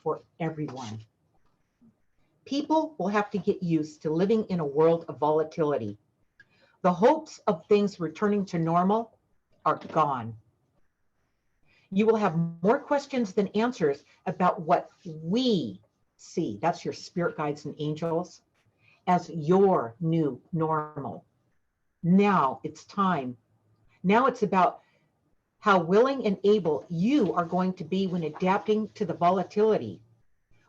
for everyone. People will have to get used to living in a world of volatility. The hopes of things returning to normal are gone. You will have more questions than answers about what we see, that's your spirit guides and angels, as your new normal. Now it's time. Now it's about how willing and able you are going to be when adapting to the volatility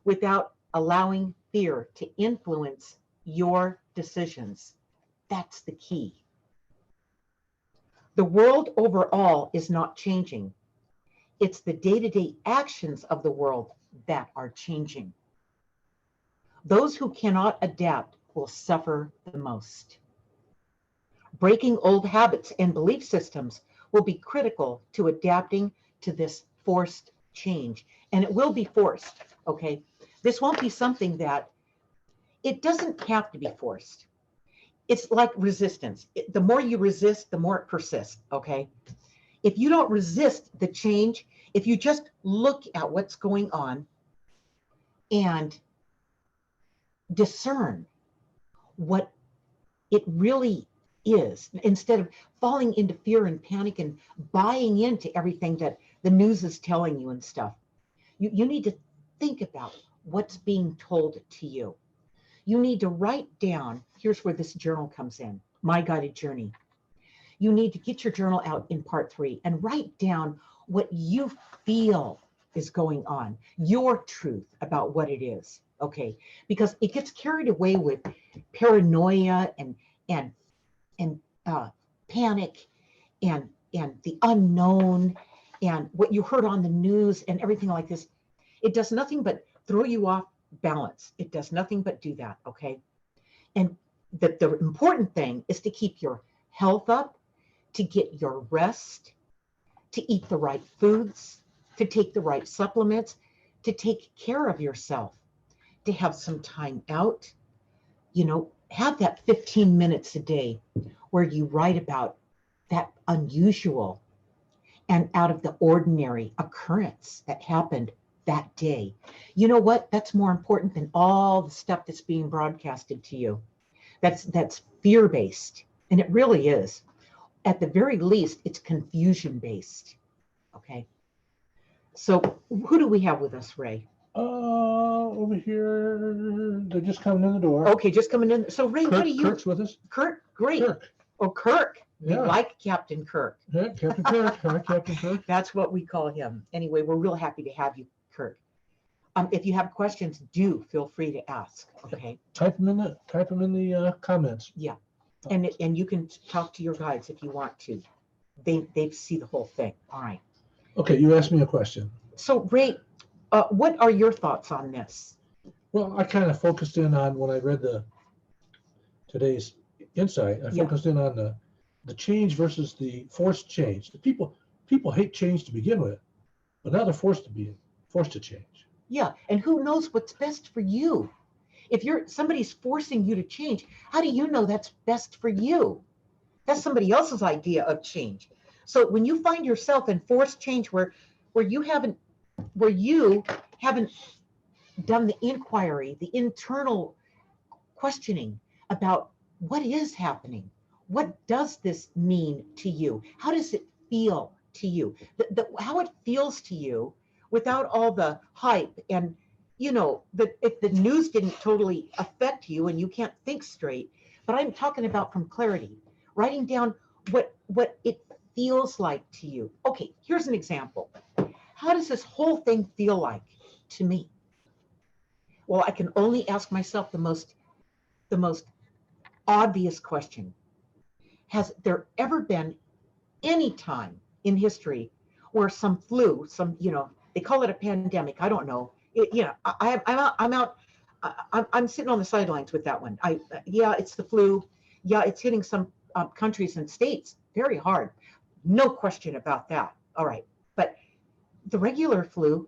without allowing fear to influence your decisions. That's the key. The world overall is not changing. It's the day-to-day actions of the world that are changing. Those who cannot adapt will suffer the most. Breaking old habits and belief systems will be critical to adapting to this forced change. And it will be forced, okay? This won't be something that, it doesn't have to be forced. It's like resistance. The more you resist, the more it persists, okay? If you don't resist the change, if you just look at what's going on and discern what it really is, instead of falling into fear and panic and buying into everything that the news is telling you and stuff, you need to think about what's being told to you. You need to write down, here's where this journal comes in, My Guided Journey. You need to get your journal out in part 3 and write down what you feel is going on, your truth about what it is, okay? Because it gets carried away with paranoia and panic and the unknown and what you heard on the news and everything like this. It does nothing but throw you off balance. It does nothing but do that, okay? And the important thing is to keep your health up, to get your rest, to eat the right foods, to take the right supplements, to take care of yourself, to have some time out, you know, have that 15 minutes a day where you write about that unusual and out of the ordinary occurrence that happened that day. You know what? That's more important than all the stuff that's being broadcasted to you. That's fear-based, and it really is. At the very least, it's confusion-based. Okay. So who do we have with us, Ray? Over here, they're just coming in the door. Okay, just coming in. So Ray, what do you? Kirk's with us. Kirk, great. Kirk. Oh, Kirk. We Yeah. like Captain Kirk. Yeah, Captain Kirk. Hi, Captain Kirk. That's what we call him. Anyway, we're real happy to have you, Kirk. If you have questions, do feel free to ask. Okay. Type them in the comments. Yeah, and you can talk to your guides if you want to. They see the whole thing. All right. Okay, you asked me a question. So Ray, what are your thoughts on this? Well, I kind of focused in on when I read today's insight. I focused in on the change versus the forced change. The people hate change to begin with, but now they're forced to change. Yeah, and who knows what's best for you? If somebody's forcing you to change, how do you know that's best for you? That's somebody else's idea of change. So when you find yourself in forced change where you haven't done the inquiry, the internal questioning about what is happening, what does this mean to you? How does it feel to you? How it feels to you without all the hype and, you know, if the news didn't totally affect you and you can't think straight, but I'm talking about from clarity, writing down what it feels like to you. Okay, here's an example. How does this whole thing feel like to me? Well, I can only ask myself the most obvious question. Has there ever been any time in history where some flu, they call it a pandemic, I don't know. I'm sitting on the sidelines with that one. It's the flu. Yeah, it's hitting some countries and states very hard. No question about that. All right. But the regular flu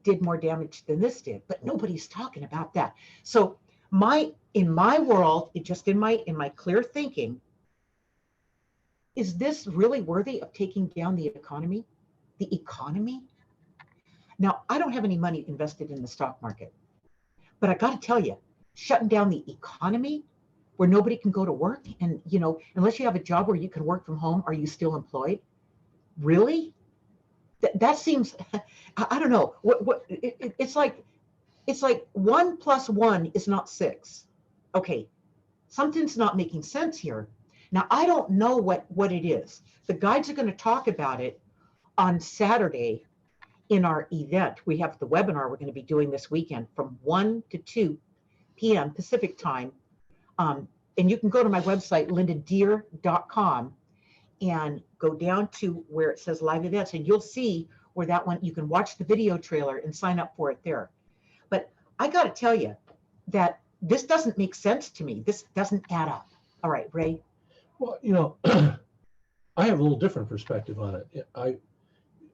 did more damage than this did, but nobody's talking about that. So in my world, in my clear thinking, is this really worthy of taking down the economy? The economy? Now, I don't have any money invested in the stock market, but I got to tell you, shutting down the economy where nobody can go to work, and unless you have a job where you can work from home, are you still employed? Really? That seems, I don't know. It's like 1 + 1 is not 6. Okay, something's not making sense here. Now, I don't know what it is. The guides are going to talk about it on Saturday in our event. We have the webinar we're going to be doing this weekend from 1 to 2 p.m. Pacific time. And you can go to my website, lindadeer.com, and go down to where it says live events, and you'll see where that one, you can watch the video trailer and sign up for it there. But I got to tell you that this doesn't make sense to me. This doesn't add up. All right, Ray. Well, I have a little different perspective on it.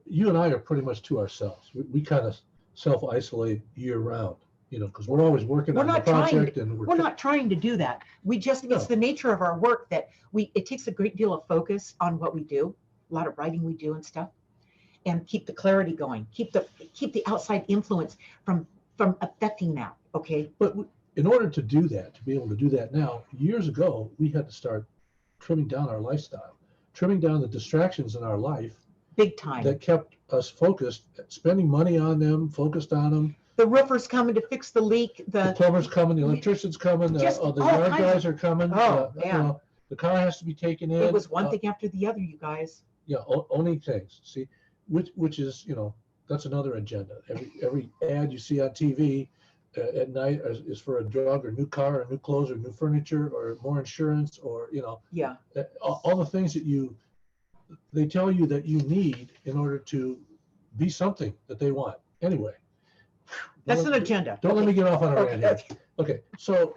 You and I are pretty much to ourselves. We kind of self-isolate year round, because we're always working on the project, and we're not trying to do that. We just, it's the nature of our work that it takes a great deal of focus on what we do, a lot of writing we do and stuff, and keep the clarity going, keep the outside influence from affecting that. Okay. But in order to do that, to be able to do that now, years ago, we had to start trimming down our lifestyle, trimming down the distractions in our life. Big time. That kept us focused, spending money on them, focused on them. The roofer's coming to fix the leak. The plumber's coming, the electrician's coming, the yard guys are coming. The car has to be taken in. It was one thing after the other, you guys. Yeah, owning things. See, which is, that's another agenda. Every ad you see on TV at night is for a drug or new car or new clothes or new furniture or more insurance or, Yeah. All the things that they tell you that you need in order to be something that they want. Anyway. That's an agenda. Don't let me get off on a rant here. Okay, so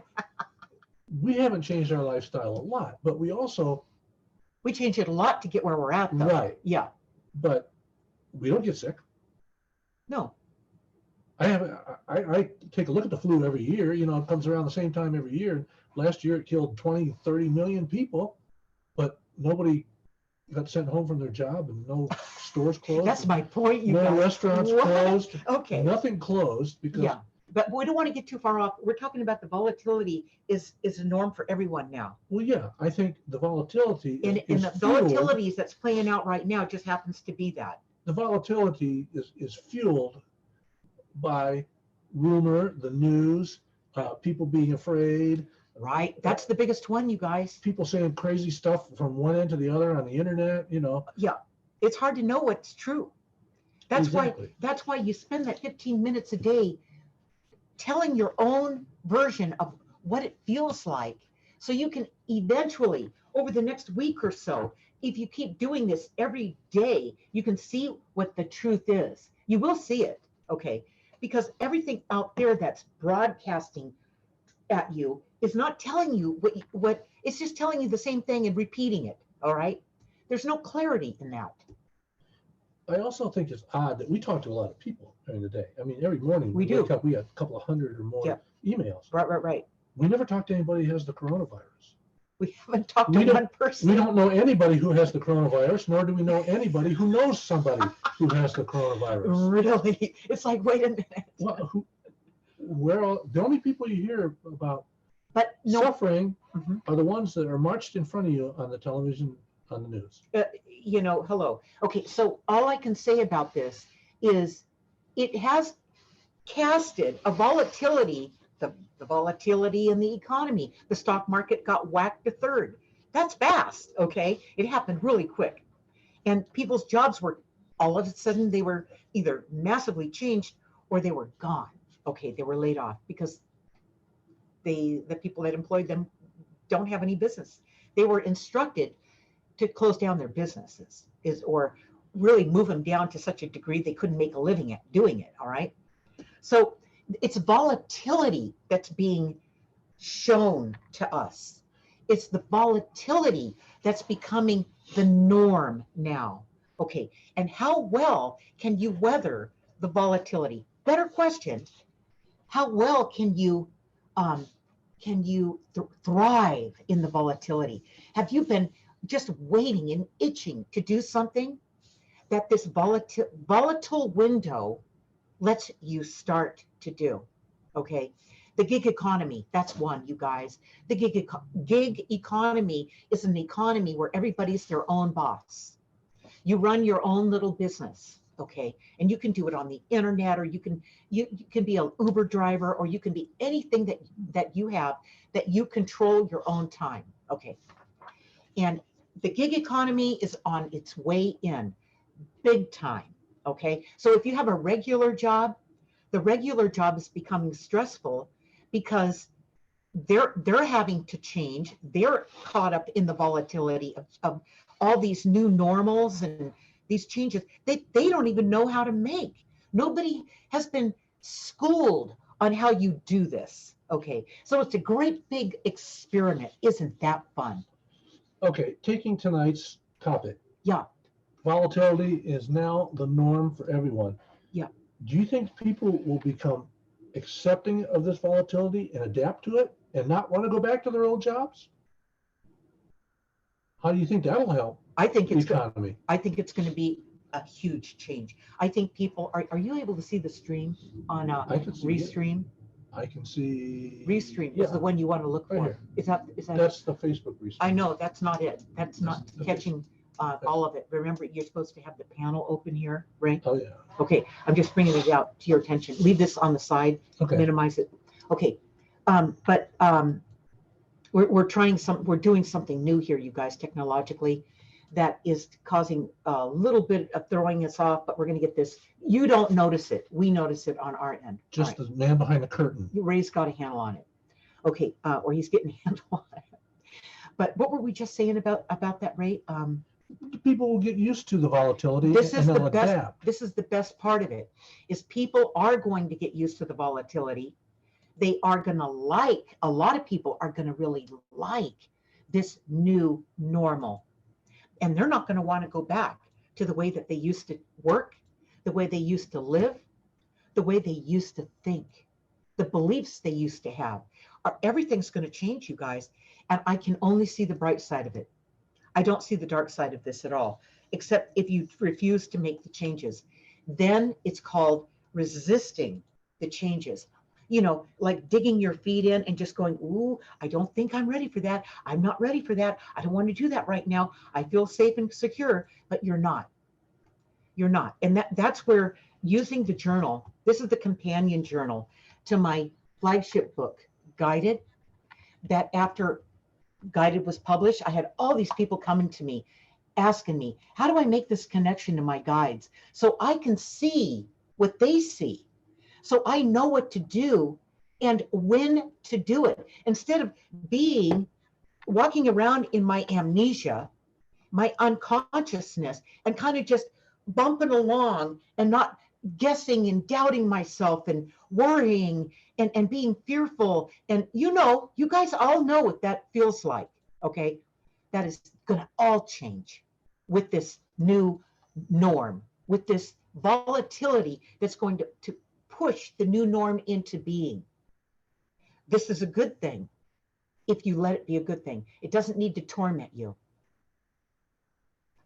we haven't changed our lifestyle a lot, but we changed it a lot to get where we're at, though. Right. Yeah. But we don't get sick. No. I take a look at the flu every year. It comes around the same time every year. Last year it killed 20, 30 million people, but nobody got sent home from their job, and no stores closed. That's my point. No restaurants closed. Okay. Nothing closed because. Yeah, but we don't want to get too far off. We're talking about the volatility is a norm for everyone now. Well, yeah, I think the volatility is the volatilities that's playing out right now just happens to be that. The volatility is fueled by rumor, the news, people being afraid. Right. That's the biggest one, you guys. People saying crazy stuff from one end to the other on the internet, Yeah. It's hard to know what's true. That's exactly. why you spend that 15 minutes a day telling your own version of what it feels like. So you can eventually, over the next week or so, if you keep doing this every day, you can see what the truth is. You will see it. Okay. Because everything out there that's broadcasting at you is not telling you what it's just telling you the same thing and repeating it. All right. There's no clarity in that. I also think it's odd that we talk to a lot of people during the day. I mean, every morning we wake up, we have a couple of hundred or more emails. Right. We never talk to anybody who has the coronavirus. We haven't talked to one person. We don't know anybody who has the coronavirus, nor do we know anybody who knows somebody who has the coronavirus. Really? It's like, wait a minute. Well, the only people you hear about suffering are the ones that are marched in front of you on the television, on the news. Hello. Okay, so all I can say about this is it has casted a volatility, the volatility in the economy. The stock market got whacked a third. That's fast, okay? It happened really quick. And people's jobs were, all of a sudden, they were either massively changed or they were gone. Okay, they were laid off because the people that employed them don't have any business. They were instructed to close down their businesses or really move them down to such a degree they couldn't make a living at doing it, all right? So it's volatility that's being shown to us. It's the volatility that's becoming the norm now. Okay, and how well can you weather the volatility? Better question, how well can you thrive in the volatility? Have you been just waiting and itching to do something that this volatile window lets you start to do. Okay. The gig economy, that's one, you guys. The gig economy is an economy where everybody's their own boss. You run your own little business, okay? And you can do it on the internet, or you can be an Uber driver, or you can be anything that you have, that you control your own time, okay? And the gig economy is on its way in, big time, okay? So if you have a regular job, the regular job is becoming stressful because they're having to change. They're caught up in the volatility of all these new normals and these changes. They don't even know how to make. Nobody has been schooled on how you do this. Okay, so it's a great big experiment. Isn't that fun? Okay, taking tonight's topic. Yeah. Volatility is now the norm for everyone. Yeah. Do you think people will become accepting of this volatility and adapt to it and not want to go back to their old jobs? How do you think that'll help I think the it's economy? I think it's going to be a huge change. I think people are you able to see the stream on I can see it. Restream? I can see. Restream Yeah, is the one you want to look right for. here. Is that That's the Facebook restream. I know that's not it. That's not Okay. catching all of it. Remember, you're supposed to have the panel open here, right? Oh, yeah. Okay, I'm just bringing it out to your attention. Leave this on the side, Okay. minimize it. Okay, but we're doing something new here, you guys, technologically, that is causing a little bit of throwing us off, but we're going to get this. You don't notice it. We notice it on our end. Just the man behind the curtain. Ray's got a handle on it. Okay, or he's getting a handle on it. But what were we just saying about that, Ray? People will get used to the volatility This and is they'll the best. adapt. This is the best part of it, is people are going to get used to the volatility. They are going to like, a lot of people are going to really like this new normal. And they're not going to want to go back to the way that they used to work, the way they used to live, the way they used to think, the beliefs they used to have. Everything's going to change, you guys. And I can only see the bright side of it. I don't see the dark side of this at all, except if you refuse to make the changes. Then it's called resisting the changes. You know, like digging your feet in and just going, ooh, I don't think I'm ready for that. I'm not ready for that. I don't want to do that right now. I feel safe and secure, but you're not. You're not. And that's where using the journal, this is the companion journal to my flagship book, Guided, that after Guided was published, I had all these people coming to me, asking me, how do I make this connection to my guides so I can see what they see? So I know what to do and when to do it, instead of walking around in my amnesia, my unconsciousness, and kind of just bumping along and not guessing and doubting myself and worrying and being fearful. And you guys all know what that feels like. Okay. That is going to all change with this new norm, with this volatility that's going to push the new norm into being. This is a good thing if you let it be a good thing. It doesn't need to torment you.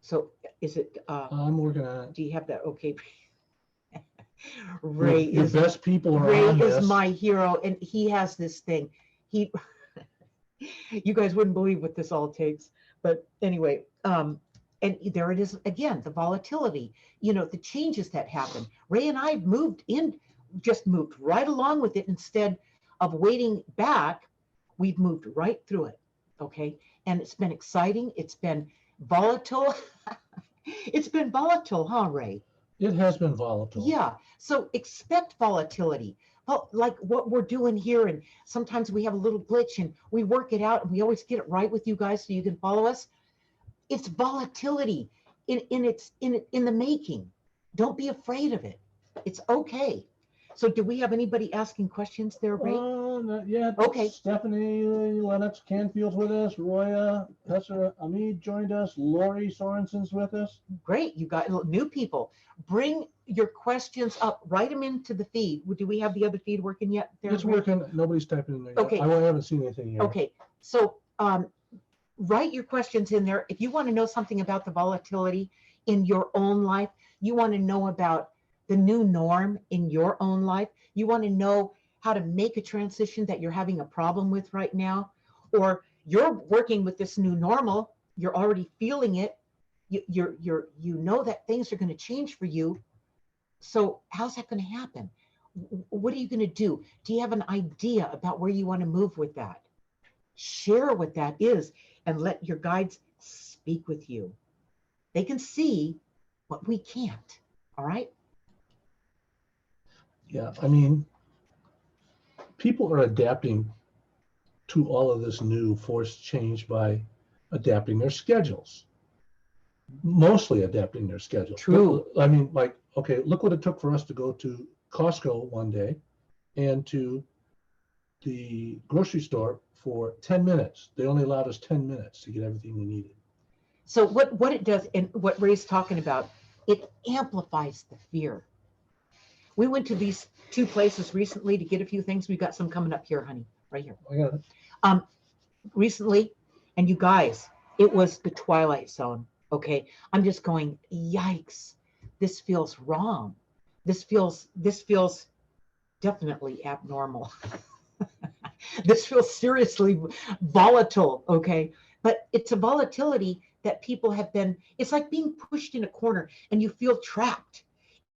So is it? I'm working on it. Do you have that? Okay. Ray Your is best people are Ray on is this. my hero, and he has this thing. You guys wouldn't believe what this all takes, but anyway, and there it is again, the volatility. The changes that happen. Ray and I just moved right along with it instead of waiting back. We've moved right through it. Okay, and it's been exciting. It's been volatile. It's been volatile, huh, Ray? It has been volatile. Yeah. So expect volatility. Well, like what we're doing here, and sometimes we have a little glitch and we work it out and we always get it right with you guys so you can follow us. It's volatility in the making. Don't be afraid of it. It's okay. So do we have anybody asking questions there, Ray? Not yet. Okay. Stephanie Lennox Canfield's with us. Roya Hesser Amid joined us. Lori Sorensen's with us. Great. You got new people. Bring your questions up. Write them into the feed. Do we have the other feed working yet? There, It's Ray? working. Nobody's typing in there yet. Okay. I haven't seen anything yet. Okay. So write your questions in there. If you want to know something about the volatility in your own life, you want to know about the new norm in your own life? You want to know how to make a transition that you're having a problem with right now? Or you're working with this new normal, you're already feeling it. You know that things are going to change for you. So how's that going to happen? What are you going to do? Do you have an idea about where you want to move with that? Share what that is and let your guides speak with you. They can see what we can't. All right. Yeah, I mean, people are adapting to all of this new forced change by adapting their schedules, mostly adapting their schedule. True. I mean, like, okay, look what it took for us to go to Costco one day and to the grocery store for 10 minutes. They only allowed us 10 minutes to get everything we needed. So what it does, and what Ray's talking about, it amplifies the fear. We went to these two places recently to get a few things. We've got some coming up here, honey, right here. I got it. Recently, and you guys, it was the twilight zone. Okay, I'm just going, yikes, this feels wrong. This feels definitely abnormal. This feels seriously volatile. Okay, but it's a volatility that people have been, it's like being pushed in a corner and you feel trapped,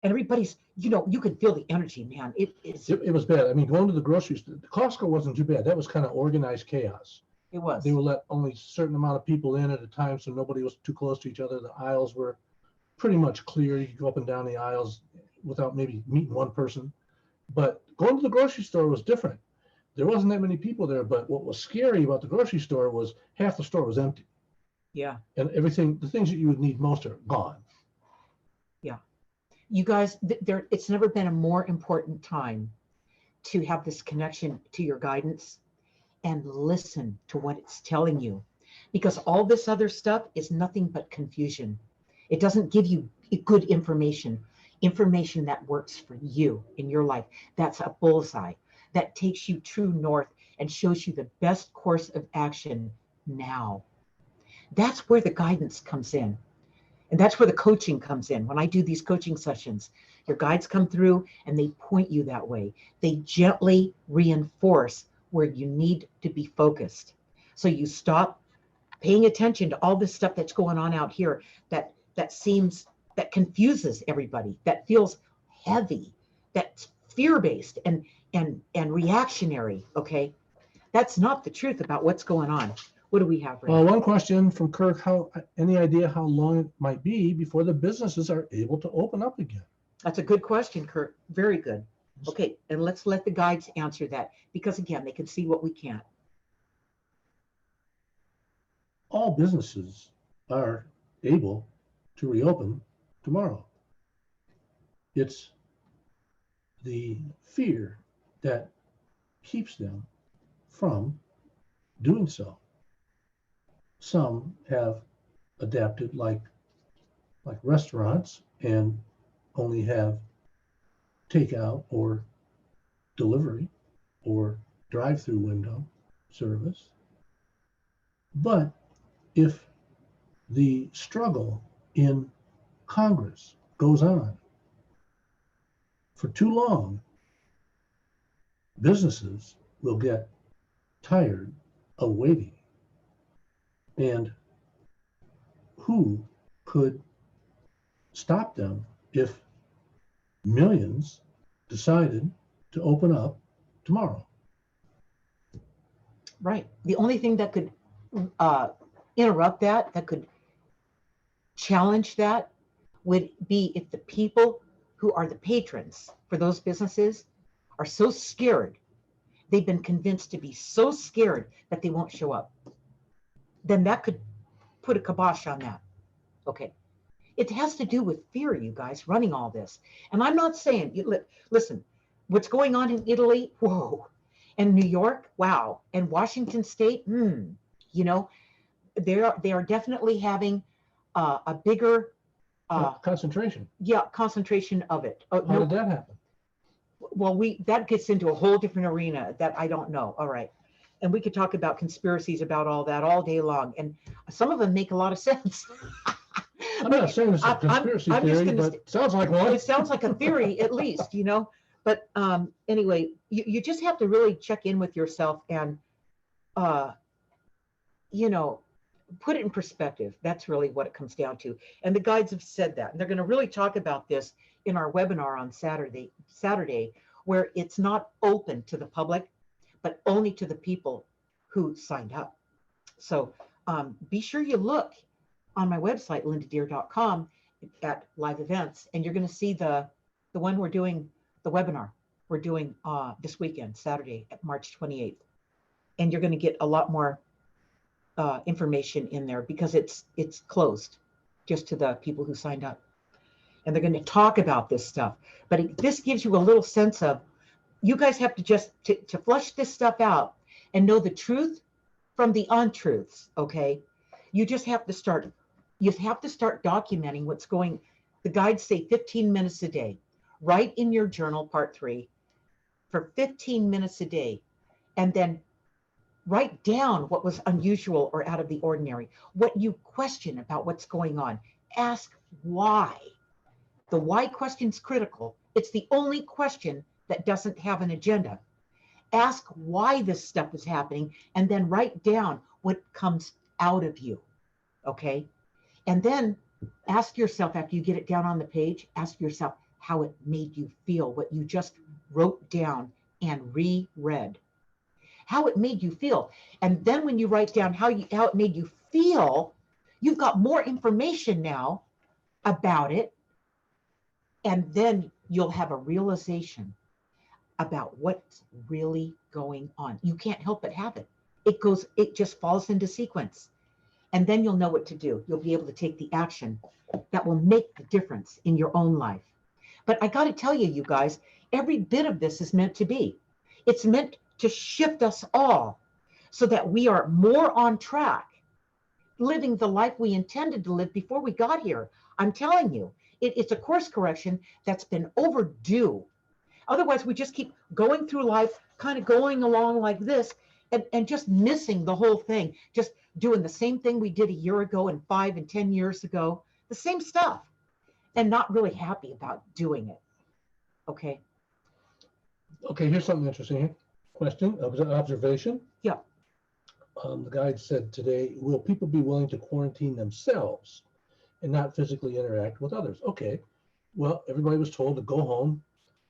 and everybody's, you can feel the energy, man. It was bad. I mean, going to the grocery store, Costco wasn't too bad. That was kind of organized chaos. It was. They would let only a certain amount of people in at a time, so nobody was too close to each other. The aisles were pretty much clear. You could go up and down the aisles without maybe meeting one person. But going to the grocery store was different. There wasn't that many people there, but what was scary about the grocery store was half the store was empty. Yeah. And everything, the things that you would need most are gone. Yeah. You guys, it's never been a more important time to have this connection to your guidance and listen to what it's telling you, because all this other stuff is nothing but confusion. It doesn't give you good information that works for you in your life. That's a bullseye that takes you true north and shows you the best course of action now. That's where the guidance comes in. And that's where the coaching comes in. When I do these coaching sessions, your guides come through and they point you that way. They gently reinforce where you need to be focused. So you stop paying attention to all this stuff that's going on out here that confuses everybody, that feels heavy, that's fear-based and reactionary. Okay. That's not the truth about what's going on. What do we have, Ray? One question from Kirk, any idea how long it might be before the businesses are able to open up again? That's a good question, Kurt. Very good. Okay, and let's let the guides answer that, because again, they can see what we can't. All businesses are able to reopen tomorrow. It's the fear that keeps them from doing so. Some have adapted like restaurants and only have takeout or delivery or drive-through window service. But if the struggle in Congress goes on for too long, businesses will get tired of waiting. And who could stop them if millions decided to open up tomorrow? Right. The only thing that could interrupt that could challenge that, would be if the people who are the patrons for those businesses are so scared, they've been convinced to be so scared that they won't show up. Then that could put a kibosh on that. Okay. It has to do with fear, you guys, running all this. And I'm not saying, listen, what's going on in Italy, whoa, and New York, wow, and Washington State, they are definitely having a bigger concentration. Yeah, concentration of it. How did that happen? Well, that gets into a whole different arena that I don't know. All right. And we could talk about conspiracies about all that all day long. And some of them make a lot of sense. I'm But not saying it's a conspiracy I'm just theory, gonna but sounds like one. it sounds like a theory at least, you know. But anyway, you just have to really check in with yourself and uh, you know, put it in perspective. That's really what it comes down to. And the guides have said that. And they're going to really talk about this in our webinar on Saturday, where it's not open to the public, but only to the people who signed up. So be sure you look on my website, lindadeer.com, at live events, and you're going to see the one we're doing, the webinar we're doing this weekend, Saturday, March 28th. And you're going to get a lot more information in there because it's closed just to the people who signed up. And they're going to talk about this stuff. But this gives you a little sense of, you guys have to just to flush this stuff out and know the truth from the untruths, okay? You just have to start, documenting what's going. The guides say 15 minutes a day. Write in your journal, part 3, for 15 minutes a day. And then write down what was unusual or out of the ordinary, what you question about what's going on. Ask why. The why question's critical. It's the only question that doesn't have an agenda. Ask why this stuff is happening and then write down what comes out of you, okay? And then ask yourself, after you get it down on the page, ask yourself how it made you feel, what you just wrote down and reread. How it made you feel. And then when you write down how it made you feel, you've got more information now about it. And then you'll have a realization about what's really going on. You can't help but have it. It just falls into sequence. And then you'll know what to do. You'll be able to take the action that will make the difference in your own life. But I got to tell you, you guys, every bit of this is meant to be. It's meant to shift us all so that we are more on track, living the life we intended to live before we got here. I'm telling you, it's a course correction that's been overdue. Otherwise, we just keep going through life, kind of going along like this, and just missing the whole thing, just doing the same thing we did a year ago and 5 and 10 years ago, the same stuff, and not really happy about doing it. Okay. Okay, here's something interesting here. Question, observation. Yeah. The guide said today, will people be willing to quarantine themselves and not physically interact with others? Okay, well, everybody was told to go home,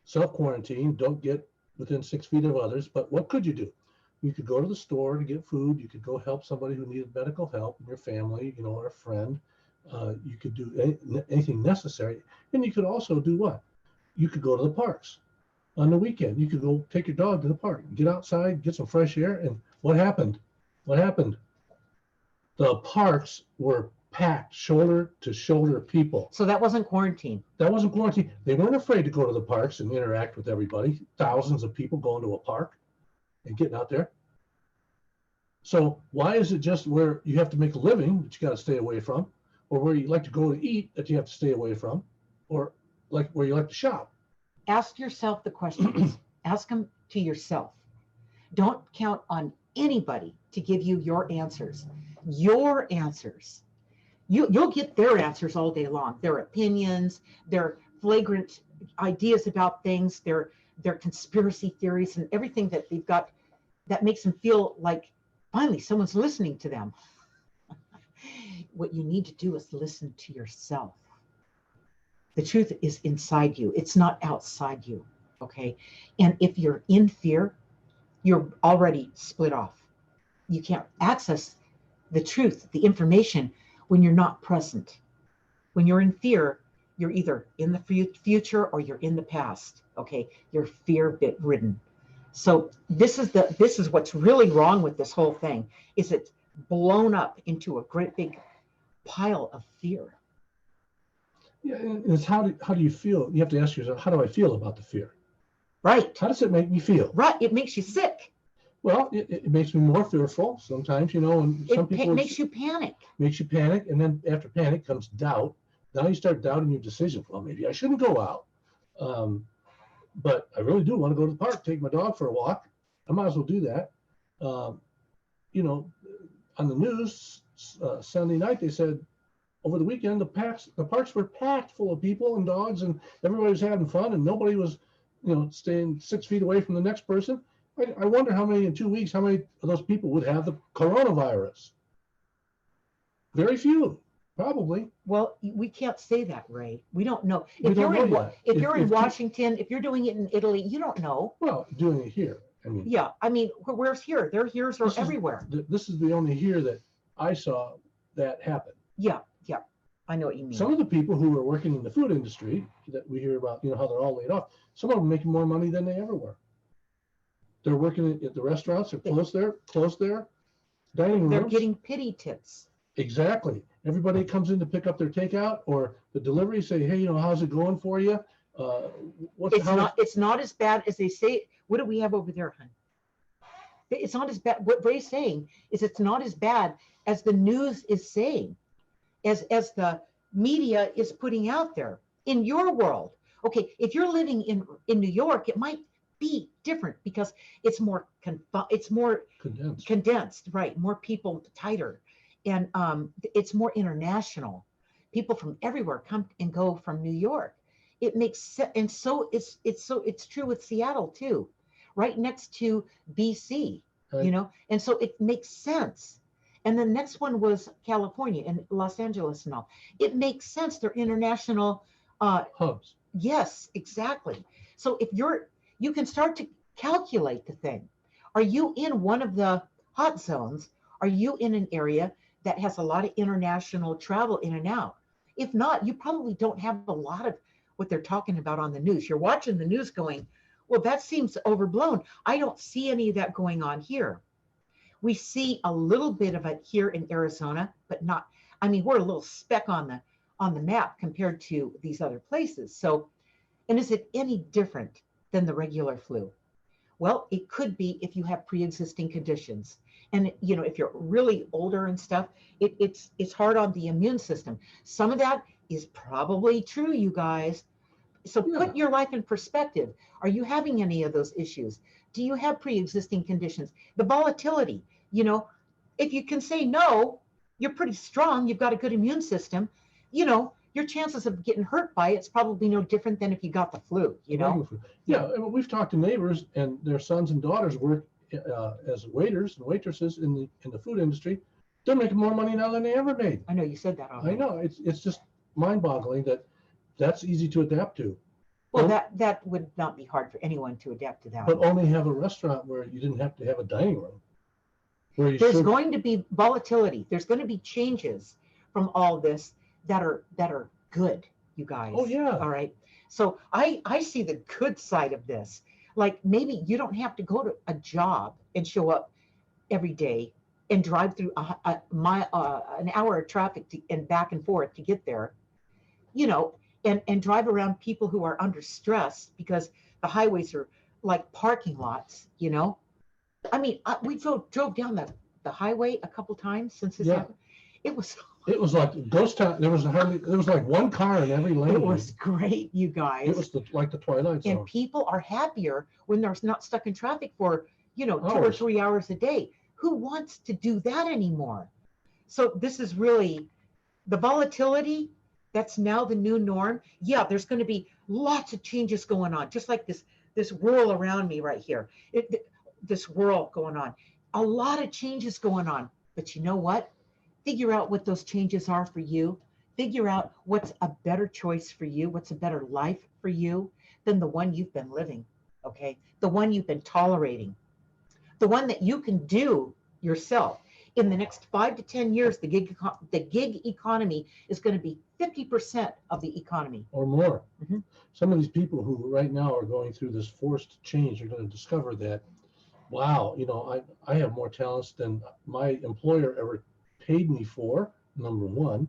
self-quarantine, don't get within 6 feet of others, but what could you do? You could go to the store to get food. You could go help somebody who needed medical help in your family, or a friend. You could do anything necessary. And you could also do what? You could go to the parks. On the weekend, you could go take your dog to the park, get outside, get some fresh air. And what happened? What happened? The parks were packed, shoulder to shoulder people. So that wasn't quarantine. That wasn't quarantine. They weren't afraid to go to the parks and interact with everybody. Thousands of people going to a park and getting out there. So why is it just where you have to make a living that you got to stay away from, or where you like to go to eat that you have to stay away from, or like where you like to shop? Ask yourself the questions. Ask them to yourself. Don't count on anybody to give you your answers. Your answers. You'll get their answers all day long. Their opinions, their flagrant ideas about things, their conspiracy theories, and everything that they've got that makes them feel like finally someone's listening to them. What you need to do is listen to yourself. The truth is inside you. It's not outside you, okay? And if you're in fear, you're already split off. You can't access the truth, the information, when you're not present. When you're in fear, you're either in the future or you're in the past, okay? You're fear-ridden. So this is what's really wrong with this whole thing, is it's blown up into a great big pile of fear. Yeah, and it's how do you feel? You have to ask yourself, how do I feel about the fear? Right. How does it make me feel? Right. It makes you sick. Well, it makes me more fearful sometimes, and some people makes you panic. Makes you panic, and then after panic comes doubt. Now you start doubting your decision. Well, maybe I shouldn't go out, but I really do want to go to the park, take my dog for a walk. I might as well do that. On the news Sunday night, they said over the weekend, the parks were packed full of people and dogs, and everybody was having fun, and nobody was, staying 6 feet away from the next person. I wonder how many in 2 weeks, how many of those people would have the coronavirus? Very few, probably. Well, we can't say that, Ray. We don't know. We If don't you're in know yet. if you're in If Washington, if you're doing it in Italy, you don't know. Well, doing it here. I mean, Yeah, I mean, where's here? Their here's are everywhere. This is the only here that I saw that happen. Yeah, I know what you mean. Some of the people who are working in the food industry that we hear about, how they're all laid off, some of them making more money than they ever were. They're working at the restaurants, they're closed their dining rooms. They're getting pity tips. Exactly. Everybody comes in to pick up their takeout or the delivery, say, hey, how's it going for you? It's not as bad as they say. What do we have over there, hon? It's not as bad. What Ray's saying is it's not as bad as the news is saying, as the media is putting out there. In your world, okay, if you're living in New York, it might be different because it's more condensed, right? More people, tighter, and it's more international. People from everywhere come and go from New York. It makes sense, and so it's true with Seattle too, right next to BC, right. and so it makes sense. And the next one was California and Los Angeles and all. It makes sense. They're international hubs. Yes, exactly. So if you can start to calculate the thing. Are you in one of the hot zones? Are you in an area that has a lot of international travel in and out? If not, you probably don't have a lot of what they're talking about on the news. You're watching the news going, well, that seems overblown. I don't see any of that going on here. We see a little bit of it here in Arizona, but not, I mean, we're a little speck on the map compared to these other places. So, and is it any different than the regular flu? Well, it could be if you have pre-existing conditions. And if you're really older and stuff, it's hard on the immune system. Some of that is probably true, you guys. So put your life in perspective. Are you having any of those issues? Do you have pre-existing conditions? The volatility, if you can say no, you're pretty strong. You've got a good immune system. Your chances of getting hurt by it's probably no different than if you got the flu, Yeah, we've talked to neighbors and their sons and daughters work as waiters and waitresses in the food industry. They're making more money now than they ever made. I know you said that already. I know it's just mind-boggling that's easy to adapt to. Well, that would not be hard for anyone to adapt to that. But only have a restaurant where you didn't have to have a dining room. There's going to be volatility. There's going to be changes from all this that are good, you guys. Oh yeah. All right. So I see the good side of this. Like maybe you don't have to go to a job and show up every day and drive through an hour of traffic and back and forth to get there, and drive around people who are under stress because the highways are like parking lots, I mean, we drove down the highway a couple times since this happened. It was like ghost town. There was like one car in every lane. It was great, you guys. It was like the Twilight Zone. And people are happier when they're not stuck in traffic for 2 Hours. or 3 hours a day. Who wants to do that anymore? So this is really the volatility. That's now the new norm. Yeah, there's going to be lots of changes going on, just like this whirl around me right here. This whirl going on. A lot of changes going on. But you know what? Figure out what those changes are for you. Figure out what's a better choice for you, what's a better life for you than the one you've been living, okay? The one you've been tolerating, the one that you can do yourself. In the next 5 to 10 years, the gig economy is going to be 50% of the economy. Or more. Mm-hmm. Some of these people who right now are going through this forced change are going to discover that, wow, I have more talents than my employer ever paid me for, number one.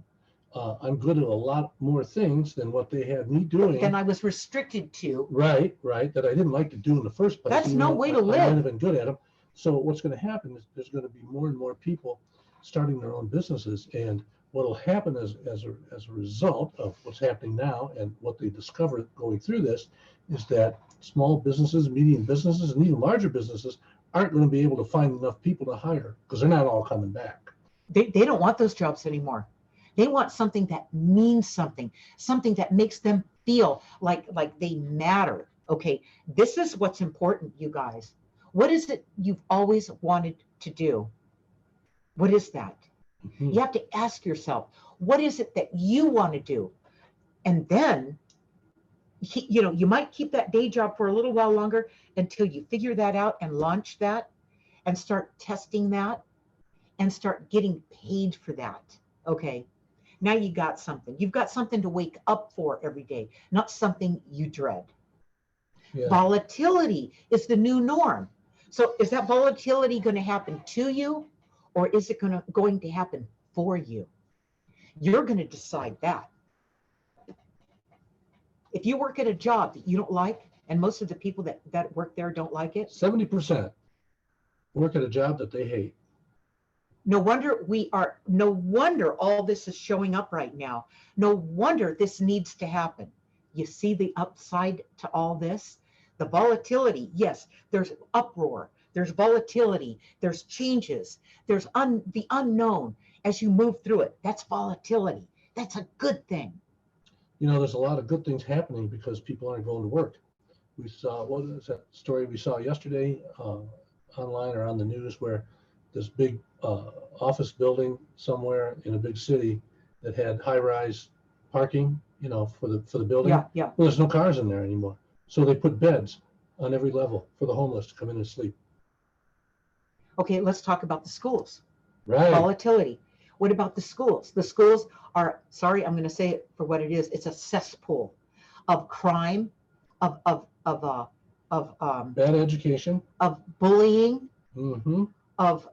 I'm good at a lot more things than what they had me doing. Than I was restricted to. Right, that I didn't like to do in the first place. That's no way to live. I might have been good at them. So what's going to happen is there's going to be more and more people starting their own businesses. And what will happen as a result of what's happening now and what they discover going through this is that small businesses, medium businesses, and even larger businesses aren't going to be able to find enough people to hire because they're not all coming back. They don't want those jobs anymore. They want something that means something, something that makes them feel like they matter. Okay, this is what's important, you guys. What is it you've always wanted to do? What is that? Mhm. You have to ask yourself, what is it that you want to do? And then, you might keep that day job for a little while longer until you figure that out and launch that and start testing that and start getting paid for that. Okay. Now you got something. You've got something to wake up for every day, not something you dread. Yeah. Volatility is the new norm. So is that volatility going to happen to you, or is it going to happen for you? You're going to decide that. If you work at a job that you don't like, and most of the people that work there don't like it, 70% work at a job that they hate. no wonder all this is showing up right now. No wonder this needs to happen. You see the upside to all this? The volatility, yes, there's uproar, there's volatility, there's changes, there's the unknown as you move through it. That's volatility. That's a good thing. There's a lot of good things happening because people aren't going to work. We saw, what was that story we saw yesterday online or on the news, where this big office building somewhere in a big city that had high-rise parking, for the building. Yeah. Well, there's no cars in there anymore. So they put beds on every level for the homeless to come in and sleep. Okay, let's talk about the schools. Right. Volatility. What about the schools? The schools are, sorry, I'm going to say it for what it is. It's a cesspool of crime, of Bad education, of bullying, mm-hmm. of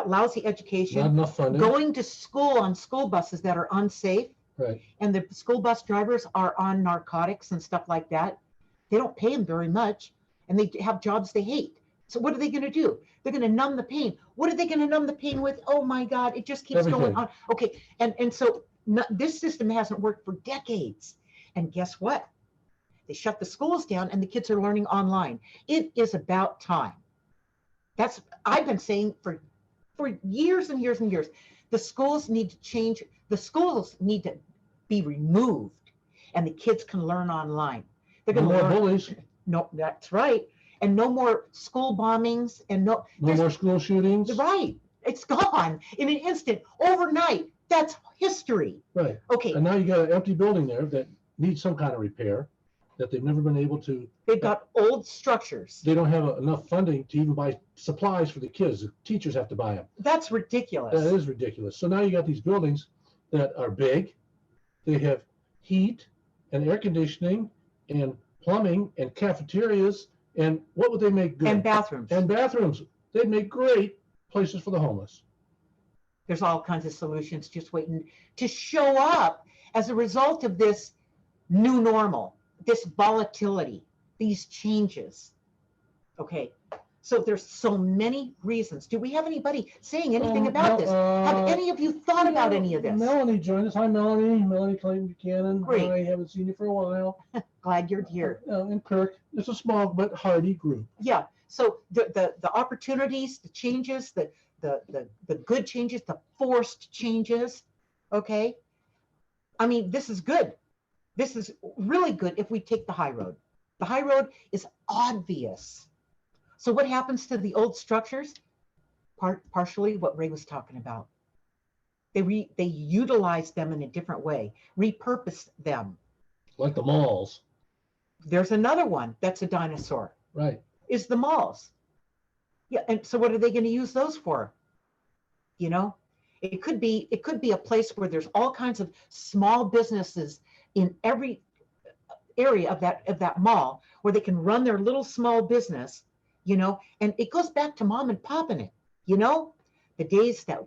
lousy education. Not enough funding. Going to school on school buses that are unsafe. Right. And the school bus drivers are on narcotics and stuff like that. They don't pay them very much, and they have jobs they hate. So what are they going to do? They're going to numb the pain. What are they going to numb the pain with? Oh my God, it just keeps going on. Okay, and so this system hasn't worked for decades. And guess what? They shut the schools down, and the kids are learning online. It is about time. I've been saying for years and years and years. The schools need to change. The schools need to be removed, and the kids can learn online. They're going to learn. Bullies. No, that's right. And no more school bombings, and no more school shootings. Right. It's gone in an instant, overnight. That's history. Right. Okay. And now you got an empty building there that needs some kind of repair that they've never been able to. They've got old structures. They don't have enough funding to even buy supplies for the kids. The teachers have to buy them. That's ridiculous. That is ridiculous. So now you got these buildings that are big. They have heat and air conditioning and plumbing and cafeterias. And what would they make good? And bathrooms. And bathrooms. They'd make great places for the homeless. There's all kinds of solutions just waiting to show up as a result of this new normal, this volatility, these changes. Okay, so there's so many reasons. Do we have anybody saying anything about this? Have any of you thought about any of this? Melanie joined us. Hi, Melanie. Melanie Clayton Buchanan. Great. I haven't seen you for a while. Glad you're here. And Kirk. It's a small but hardy group. Yeah. So the opportunities, the changes, the good changes, the forced changes. Okay. I mean, this is good. This is really good if we take the high road. The high road is obvious. So what happens to the old structures? Partially what Ray was talking about. They utilize them in a different way, repurpose them. Like the malls. There's another one that's a dinosaur. Right. Is the malls. Yeah, and so what are they going to use those for? It could be a place where there's all kinds of small businesses in every area of that mall where they can run their little small business, and it goes back to mom and pop in it. The days that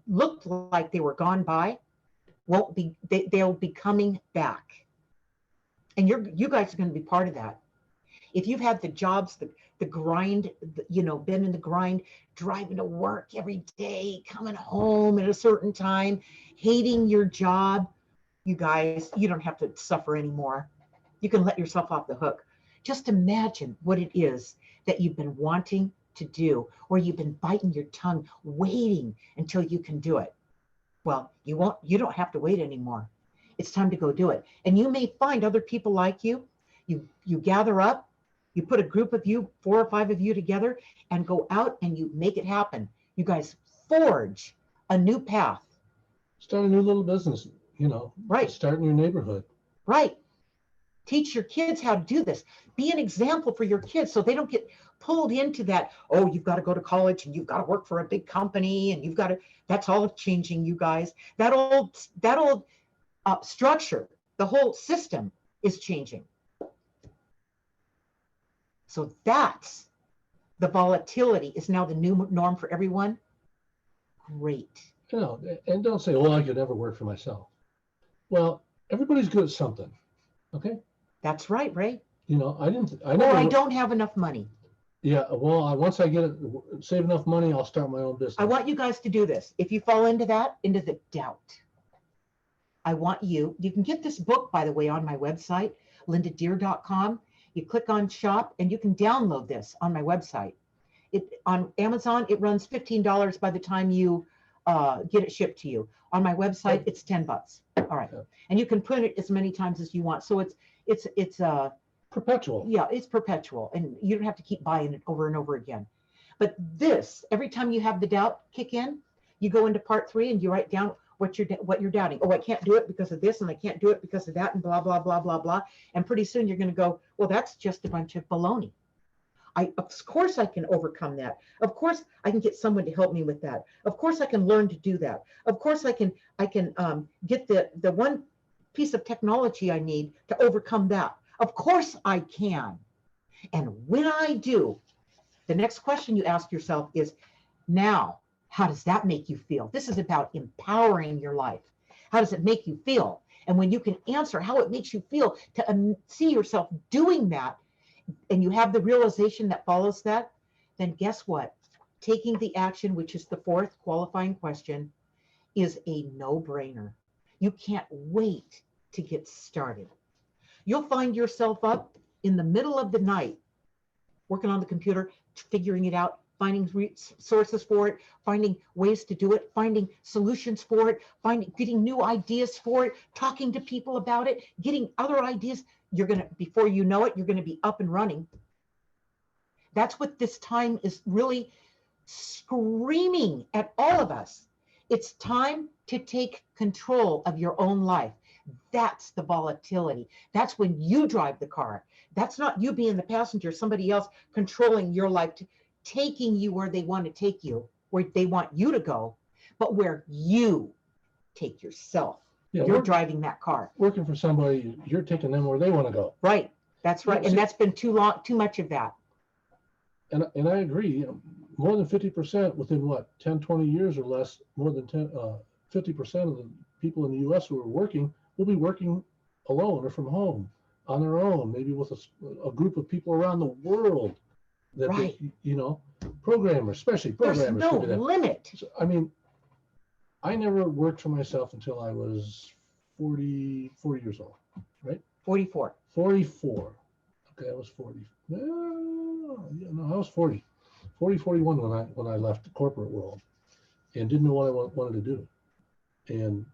looked like they were gone by won't be. They'll be coming back, and you guys are going to be part of that. If you've had the jobs, the grind, been in the grind, driving to work every day, coming home at a certain time, hating your job, you guys, you don't have to suffer anymore. You can let yourself off the hook. Just imagine what it is that you've been wanting to do, or you've been biting your tongue, waiting until you can do it. Well, you don't have to wait anymore. It's time to go do it. And you may find other people like you. You gather up, you put a group of you, 4 or 5 of you together, and go out and you make it happen. You guys forge a new path. Start a new little business, Right. Start in your neighborhood. Right. Teach your kids how to do this. Be an example for your kids so they don't get pulled into that, oh, you've got to go to college and you've got to work for a big company and that's all changing, you guys. That old structure, the whole system is changing. So that's the volatility is now the new norm for everyone. Great. And don't say, well, I could never work for myself. Well, everybody's good at something. Okay. That's right, Ray. I don't have enough money. Yeah. Well, once I save enough money, I'll start my own business. I want you guys to do this. If you fall into the doubt, I want you can get this book, by the way, on my website, lindadeer.com. You click on shop and you can download this on my website. On Amazon, it runs $15 by the time you get it shipped to you. On my website, it's $10. All right. Yeah. And you can print it as many times as you want. So it's perpetual. Yeah, it's perpetual. And you don't have to keep buying it over and over again. But this, every time you have the doubt kick in, you go into part 3 and you write down what you're doubting. Oh, I can't do it because of this, and I can't do it because of that, and blah, blah, blah, blah, blah. And pretty soon you're going to go, well, that's just a bunch of baloney. Of course I can overcome that. Of course I can get someone to help me with that. Of course I can learn to do that. Of course I can get the one piece of technology I need to overcome that. Of course I can. And when I do, the next question you ask yourself is, now, how does that make you feel? This is about empowering your life. How does it make you feel? And when you can answer how it makes you feel to see yourself doing that, and you have the realization that follows that, then guess what? Taking the action, which is the 4th qualifying question, is a no-brainer. You can't wait to get started. You'll find yourself up in the middle of the night, working on the computer, figuring it out, finding sources for it, finding ways to do it, finding solutions for it, getting new ideas for it, talking to people about it, getting other ideas. Before you know it, you're going to be up and running. That's what this time is really screaming at all of us. It's time to take control of your own life. That's the volatility. That's when you drive the car. That's not you being the passenger, somebody else controlling your life, taking you where they want to take you, where they want you to go, but where you take yourself. Yeah, you're driving that car. Working for somebody, you're taking them where they want to go. Right. That's right. And that's been too much of that. And I agree. More than 50% within 10, 20 years or less, more than 50% of the people in the U.S. who are working will be working alone or from home on their own, maybe with a group of people around the world. That right. Programmers, especially programmers. There's no limit. So, I never worked for myself until I was 40 years old, right? 44. 44. Okay, I was 40. I was 40. 41 when I left the corporate world and didn't know what I wanted to do. And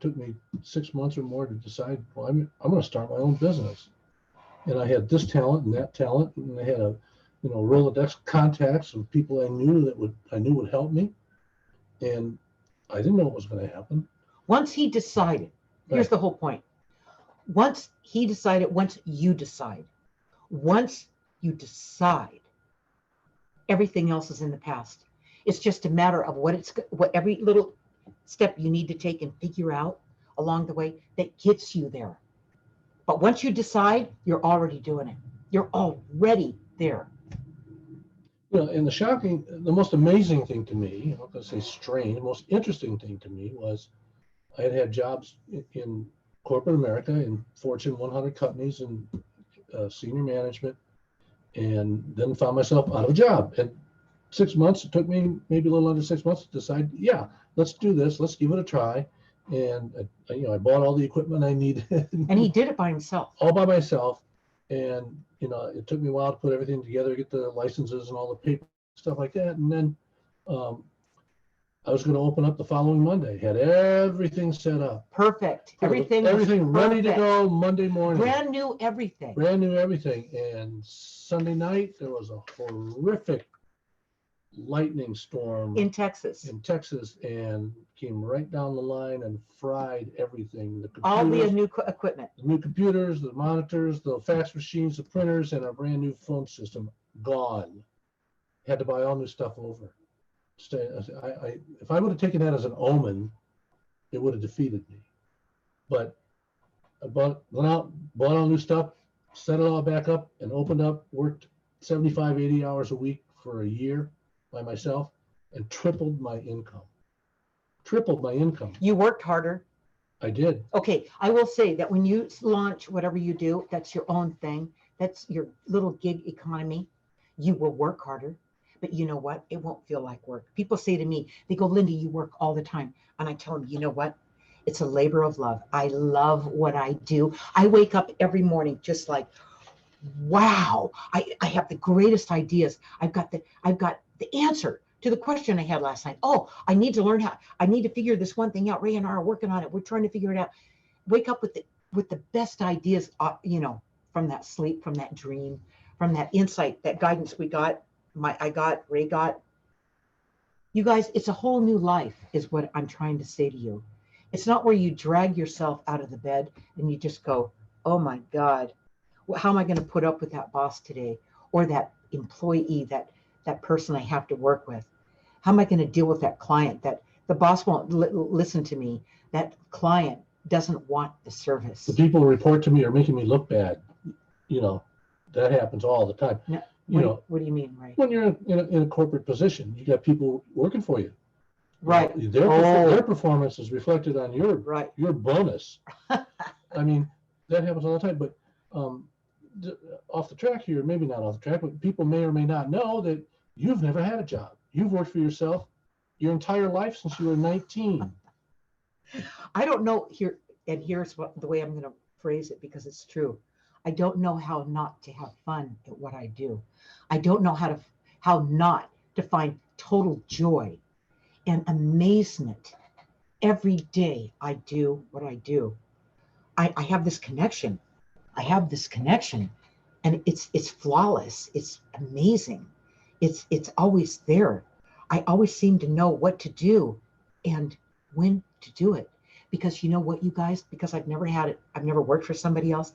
took me 6 months or more to decide, well, I'm going to start my own business. And I had this talent and that talent, and I had a Rolodex contacts of people I knew would help me. And I didn't know what was going to happen. Once he decided, here's the whole point. Once you decide, everything else is in the past. It's just a matter of what every little step you need to take and figure out along the way that gets you there. But once you decide, you're already doing it. You're already there. And the most amazing thing to me, I'm not going to say strange, the most interesting thing to me was I had jobs in corporate America, in Fortune 100 companies and senior management, and then found myself out of a job. And 6 months, it took me maybe a little under 6 months to decide, yeah, let's do this, let's give it a try. And I bought all the equipment I needed. And he did it by himself. All by myself. And it took me a while to put everything together, get the licenses and all the paper stuff like that. And then I was going to open up the following Monday. Had everything set up. Perfect. Everything was Everything ready to perfect. go Monday morning. Brand new everything. Brand new everything. And Sunday night, there was a horrific lightning storm In Texas. and came right down the line and fried everything. The All the computers, new equipment. the new computers, the monitors, the fax machines, the printers, and our brand new phone system gone. Had to buy all new stuff over. If I would have taken that as an omen, it would have defeated me. But I went out, bought all new stuff, set it all back up, and opened up, worked 75, 80 hours a week for a year by myself, and tripled my income. Tripled my income. You worked harder. I did. Okay, I will say that when you launch whatever you do, that's your own thing. That's your little gig economy. You will work harder, but you know what? It won't feel like work. People say to me, they go, Linda, you work all the time. And I tell them, you know what? It's a labor of love. I love what I do. I wake up every morning just like, wow, I have the greatest ideas. I've got the answer to the question I had last night. Oh, I need to figure this one thing out. Ray and I are working on it. We're trying to figure it out. Wake up with the best ideas, from that sleep, from that dream, from that insight, that guidance Ray got. You guys, it's a whole new life is what I'm trying to say to you. It's not where you drag yourself out of the bed and you just go, oh my God, how am I going to put up with that boss today? Or that employee, that person I have to work with? How am I going to deal with that client that the boss won't listen to me? That client doesn't want the service. The people who report to me are making me look bad. That happens all the time. No, what do you mean, Ray? When you're in a corporate position, you got people working for you. Right. Their performance is reflected on your bonus. I mean, that happens all the time. But off the track here, maybe not off the track, but people may or may not know that you've never had a job. You've worked for yourself your entire life since you were 19. I don't know here, and here's the way I'm going to phrase it because it's true. I don't know how not to have fun at what I do. I don't know how not to find total joy and amazement every day I do what I do. I have this connection. And it's flawless. It's amazing. It's always there. I always seem to know what to do and when to do it. Because you know what, you guys, because I've never worked for somebody else.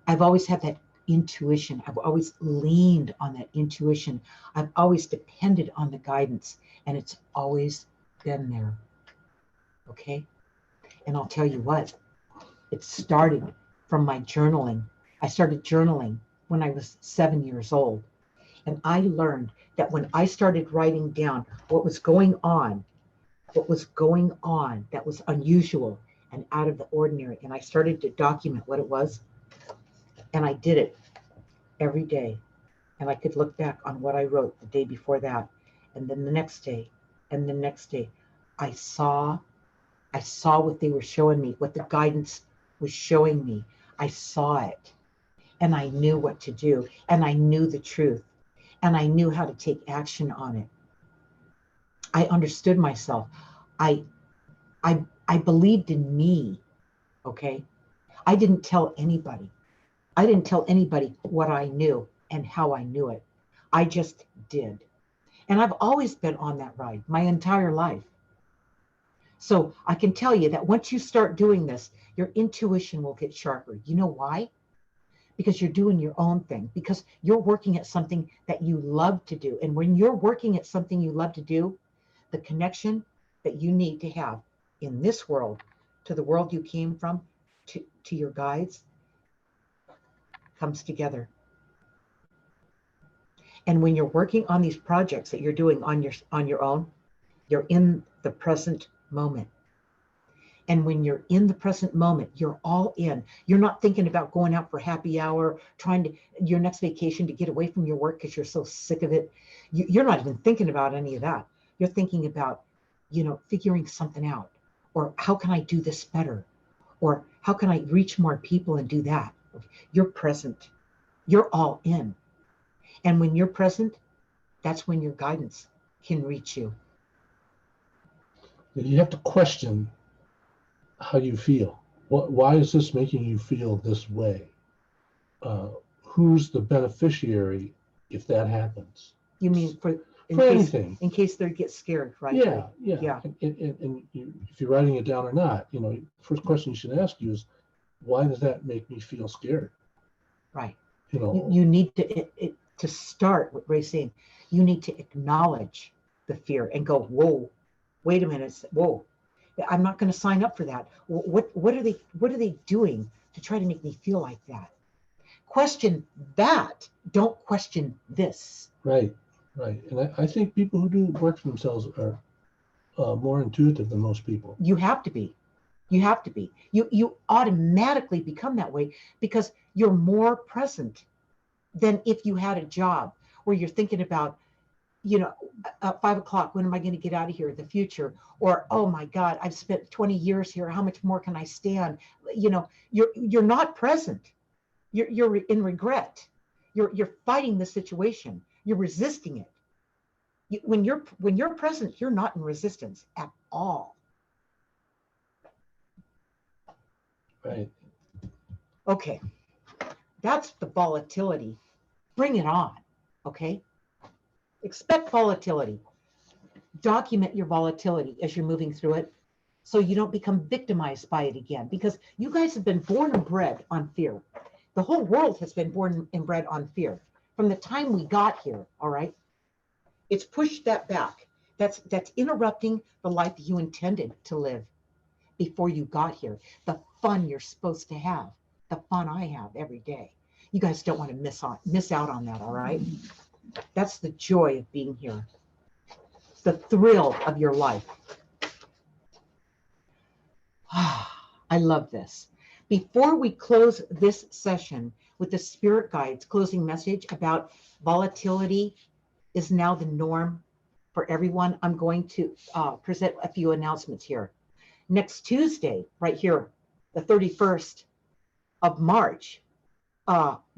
I've always had that intuition. I've always leaned on that intuition. I've always depended on the guidance, and it's always been there. Okay? And I'll tell you what, it started from my journaling. I started journaling when I was 7 years old. And I learned that when I started writing down what was going on that was unusual and out of the ordinary, and I started to document what it was, and I did it every day. And I could look back on what I wrote the day before that, and then the next day, and the next day. I saw what they were showing me, what the guidance was showing me. I saw it, and I knew what to do, and I knew the truth, and I knew how to take action on it. I understood myself. I believed in me, okay? I didn't tell anybody. What I knew and how I knew it. I just did. And I've always been on that ride my entire life. So I can tell you that once you start doing this, your intuition will get sharper. You know why? Because you're doing your own thing, because you're working at something that you love to do. And when you're working at something you love to do, the connection that you need to have in this world to the world you came from, to your guides, comes together. And when you're working on these projects that you're doing on your own, you're in the present moment. And when you're in the present moment, you're all in. You're not thinking about going out for happy hour, your next vacation to get away from your work because you're so sick of it. You're not even thinking about any of that. You're thinking about, figuring something out, or how can I do this better? Or how can I reach more people and do that? You're present. You're all in. And when you're present, that's when your guidance can reach you. that you have to question how you feel. Why is this making you feel this way? Who's the beneficiary if that happens? You mean For anything. In case they get scared, right? Yeah, yeah. Yeah. And if you're writing it down or not, first question you should ask you is, why does that make me feel scared? Right. You You need to start what Ray's saying. You need to acknowledge the fear and go, whoa, wait a minute, whoa, I'm not going to sign up for that. What are they doing to try to make me feel like that? Question that. Don't question this. Right. And I think people who do work for themselves are more intuitive than most people. You have to be. You have to be. You automatically become that way because you're more present than if you had a job where you're thinking about, 5 o'clock, when am I going to get out of here in the future? Or, oh my God, I've spent 20 years here. How much more can I stand? You're not present. You're in regret. You're fighting the situation. You're resisting it. When you're present, you're not in resistance at all. Right. Okay. That's the volatility. Bring it on. Okay. Expect volatility. Document your volatility as you're moving through it so you don't become victimized by it again, because you guys have been born and bred on fear. The whole world has been born and bred on fear from the time we got here. All right. It's pushed that back. That's interrupting the life you intended to live before you got here. The fun you're supposed to have, the fun I have every day. You guys don't want to miss out on that. All right. That's the joy of being here. The thrill of your life. I love this. Before we close this session with the Spirit Guide's closing message about volatility is now the norm for everyone, I'm going to present a few announcements here. Next Tuesday, right here, the 31st of March,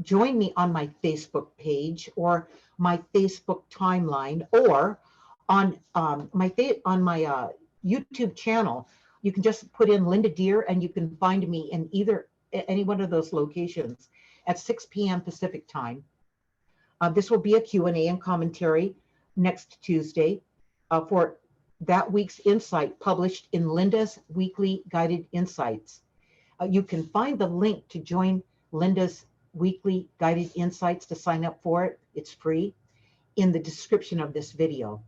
join me on my Facebook page or my Facebook timeline, or on my YouTube channel. You can just put in Linda Deer and you can find me in any one of those locations at 6 p.m. Pacific time. This will be a Q&A and commentary next Tuesday for that week's insight published in Linda's Weekly Guided Insights. You can find the link to join Linda's Weekly Guided Insights to sign up for it. It's free in the description of this video.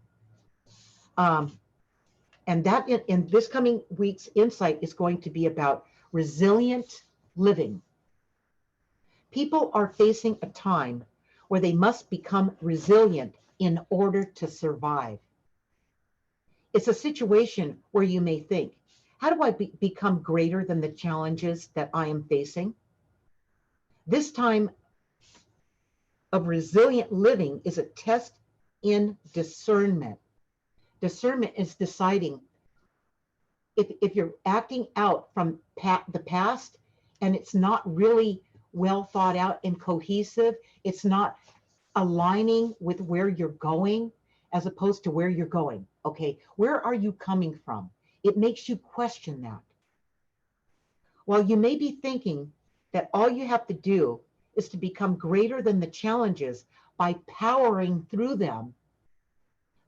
And that in this coming week's insight is going to be about resilient living. People are facing a time where they must become resilient in order to survive. It's a situation where you may think, how do I become greater than the challenges that I am facing? This time of resilient living is a test in discernment. Discernment is deciding if you're acting out from the past and it's not really well thought out and cohesive, it's not aligning with where you're going as opposed to where you're going. Okay, where are you coming from? It makes you question that. While you may be thinking that all you have to do is to become greater than the challenges by powering through them,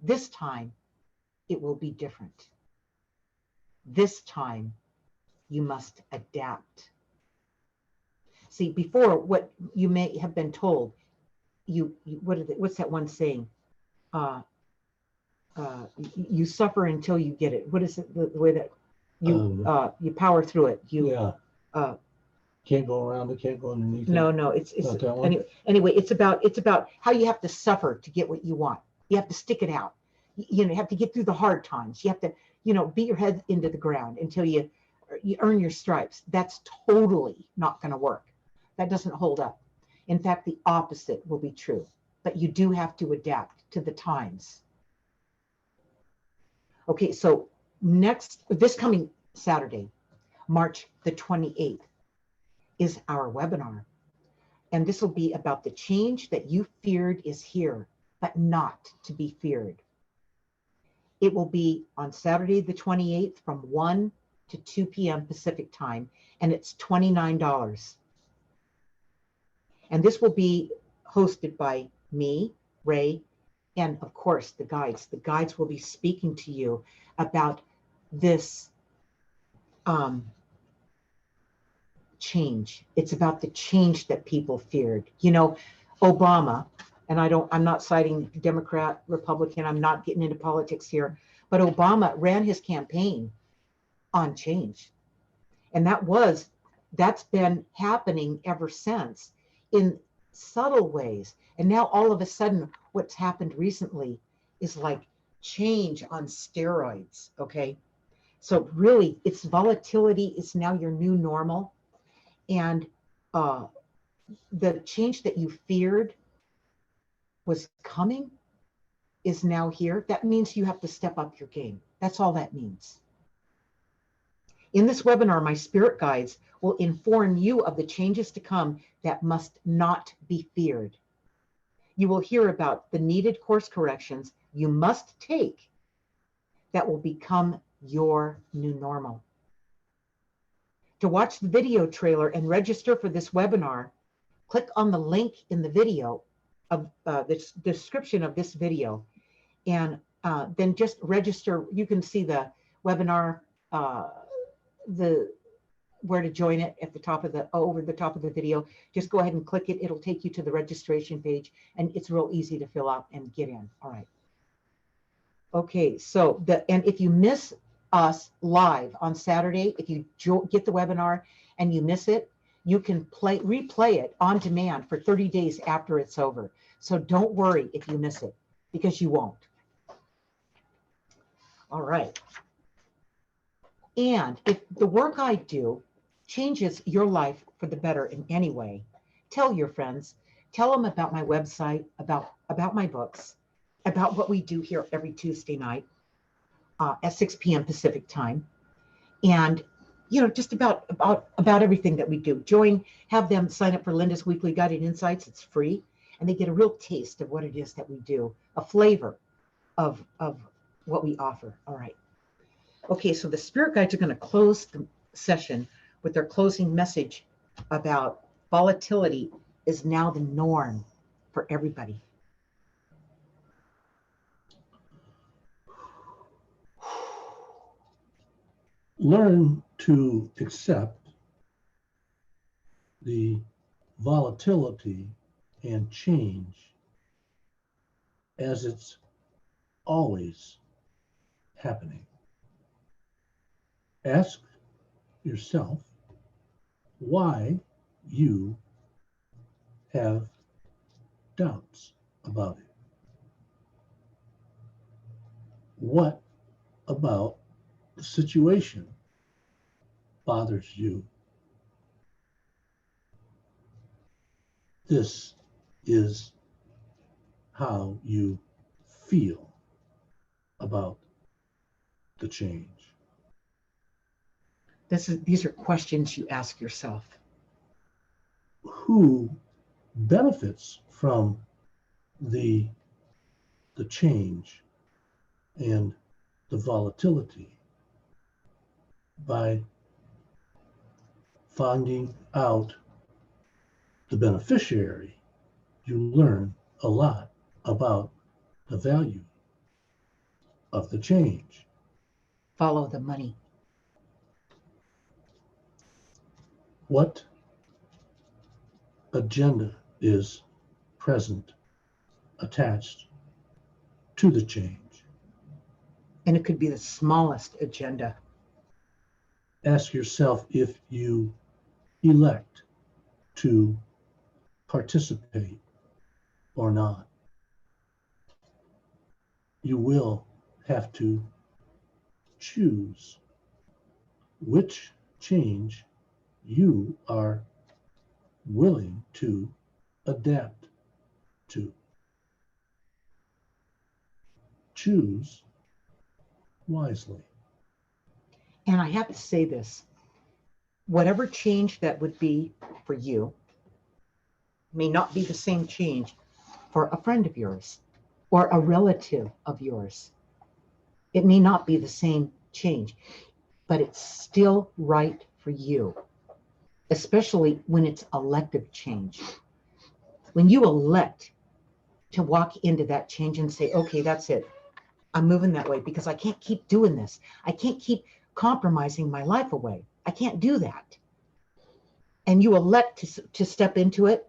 this time it will be different. This time you must adapt. See, before, what you may have been told, what's that one saying? You suffer until you get it. What is it? The way that you power through it. Can't go around it, can't go underneath it. No, it's anyway, it's about how you have to suffer to get what you want. You have to stick it out. You have to get through the hard times. You have to, beat your head into the ground until you earn your stripes. That's totally not going to work. That doesn't hold up. In fact, the opposite will be true. But you do have to adapt to the times. Okay, so this coming Saturday, March the 28th, is our webinar. And this will be about the change that you feared is here, but not to be feared. It will be on Saturday, the 28th from 1 to 2 p.m. Pacific time, and it's $29. And this will be hosted by me, Ray, and of course the guides. The guides will be speaking to you about this change. It's about the change that people feared. You know, Obama, and I'm not citing Democrat, Republican, I'm not getting into politics here, but Obama ran his campaign on change. And that's been happening ever since in subtle ways. And now all of a sudden, what's happened recently is like change on steroids. Okay. So really, it's volatility. It's now your new normal. And the change that you feared was coming is now here. That means you have to step up your game. That's all that means. In this webinar, my spirit guides will inform you of the changes to come that must not be feared. You will hear about the needed course corrections you must take that will become your new normal. To watch the video trailer and register for this webinar, click on the link in the video of the description of this video, and then just register. You can see the webinar, where to join it at the top of over the top of the video. Just go ahead and click it. It'll take you to the registration page, and it's real easy to fill out and get in. All right. Okay, so and if you miss us live on Saturday, if you get the webinar and you miss it, you can replay it on demand for 30 days after it's over. So don't worry if you miss it, because you won't. All right. And if the work I do changes your life for the better in any way, tell your friends, tell them about my website, about my books, about what we do here every Tuesday night at 6 p.m. Pacific time. And, you know, just about everything that we do. Have them sign up for Linda's Weekly Guided Insights. It's free. And they get a real taste of what it is that we do, a flavor of what we offer. All right. Okay, so the spirit guides are going to close the session with their closing message about volatility is now the norm for everybody. Learn to accept the volatility and change as it's always happening. Ask yourself why you have doubts about it. What about the situation bothers you? This is how you feel about the change. These are questions you ask yourself. Who benefits from the change and the volatility? By finding out the beneficiary, you learn a lot about the value of the change. Follow the money. What agenda is present, attached to the change? And it could be the smallest agenda. Ask yourself if you elect to participate or not. You will have to choose which change you are willing to adapt to. Choose wisely. And I have to say this, whatever change that would be for you may not be the same change for a friend of yours or a relative of yours. It may not be the same change, but it's still right for you, especially when it's elective change. When you elect to walk into that change and say, okay, that's it. I'm moving that way because I can't keep doing this. I can't keep compromising my life away. I can't do that. And you elect to step into it,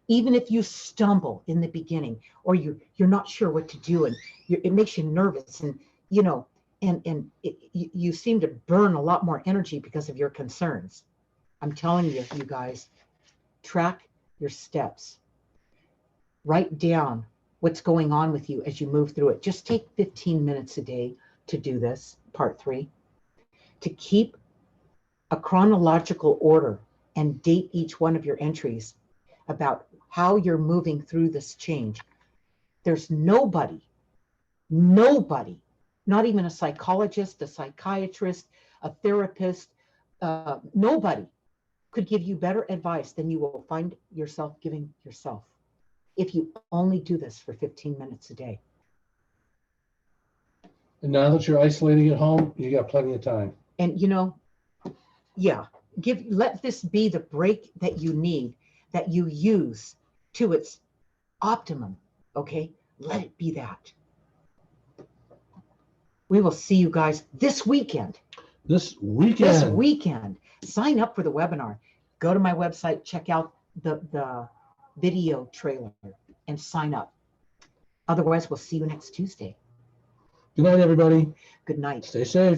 even if you stumble in the beginning or you're not sure what to do and it makes you nervous and you seem to burn a lot more energy because of your concerns. I'm telling you, you guys, track your steps. Write down what's going on with you as you move through it. Just take 15 minutes a day to do this, part 3, to keep a chronological order and date each one of your entries about how you're moving through this change. There's nobody, not even a psychologist, a psychiatrist, a therapist, nobody could give you better advice than you will find yourself giving yourself if you only do this for 15 minutes a day. And now that you're isolating at home, you got plenty of time. And let this be the break that you need, that you use to its optimum. Okay, let it be that. We will see you guys this weekend. This weekend. Sign up for the webinar. Go to my website, check out the video trailer and sign up. Otherwise, we'll see you next Tuesday. Good night, everybody. Good night. Stay safe.